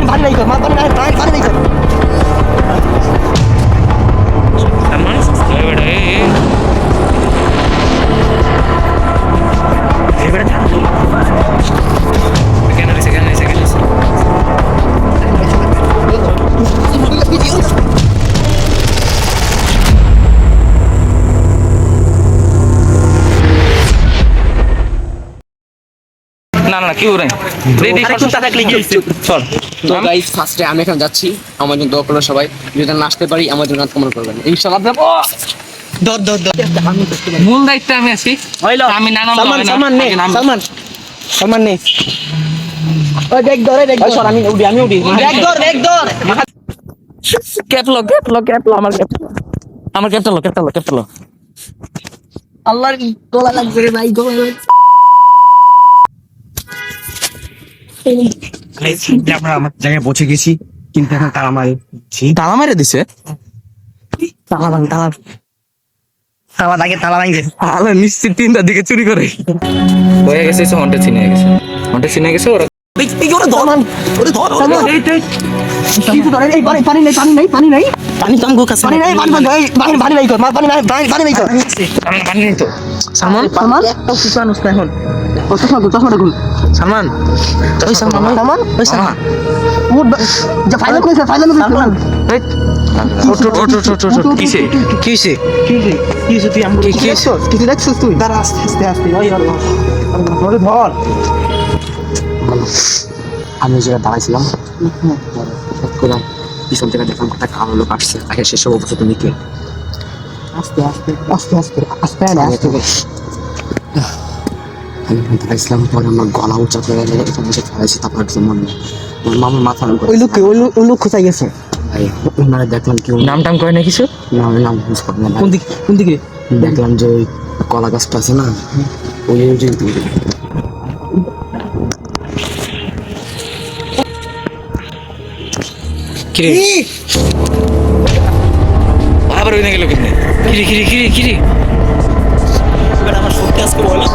পানি নাই কর মা পানি নাই পানি নাই কর সালমান ওই বেটা এই বেটা কেন রে সেকেন্ড না কি ওরে রেডি চল তো গাইস ফার্স্টে আমি এখন যাচ্ছি আমার জন্য দোয়া করো সবাই যদি নাচতে পারি আমার জন্য কমেন্ট করবেন ইনশাআল্লাহ দেব দর মূল দায়িত্বে আমি আছি আমি নানাম সালমান নে ওই দেখ সর আমি উঠি দেখ দর ক্যাপ লো আমার ক্যাপটা লো আল্লাহর গলা লাগছে রে ভাই গলা লাগছে আমরা আমার জায়গায় পৌঁছে গেছি কিন্তু এখন তালা মেরে দিছে তালা নিশ্চিত 3টার দিকে চুরি করে হয়ে গেছে হন্টে চিনে গেছে ওরা পানি কম গো কাছে পানি নাই কর মা পানি নাই কর পানি নেই তো সালমান একটা কিছু আনুস না এখন চশমাটা খুল সালমান মুড যা ফাইনাল কইছে কিসে তুই আমাকে কিছু দেখছিস তুই দাঁড়া আস্তে ওই ধর আমি যেটা দাঁড়াইছিলাম পিছন থেকে দেখলাম একটা কালো লোক আসছে তাকে সেসব অবস্থা তুমি কে আস্তে আমি দাঁড়াইছিলাম পরে আমার গলা উঁচা করে এখানে এসে দাঁড়াইছি তারপর একজন মনে আমার মামার মাথা ওই লোক কোথায় গেছে ওনারা দেখলাম কি নাম টাম করে না কিছু নাম বুঝ পারি না কোন দিকে দেখলাম যে ওই কলা গাছটা আছে না ওই যে কিরে আবার ওই না গেল কিরে আমার সত্যি আজকে বলো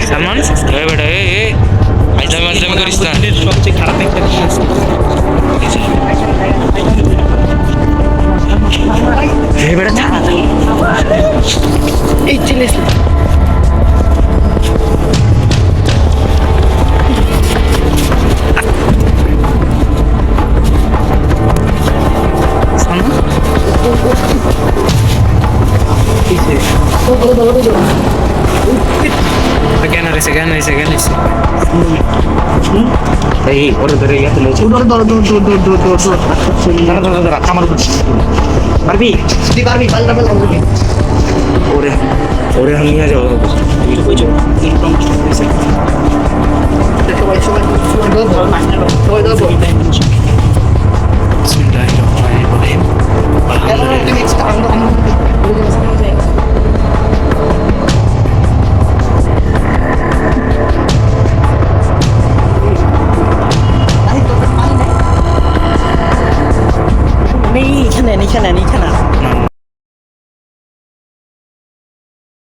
সালমান ওই বেটা আইজাম করিস না সবচেয়ে খারাপ একটা জিনিস এই বেটা এই জিনিস কেন এই ওরে ধরে ইয়াতে লইছে দাঁড়া আমার পারবি পাল্টা ওরে আমি নিয়ে যাবো সবাই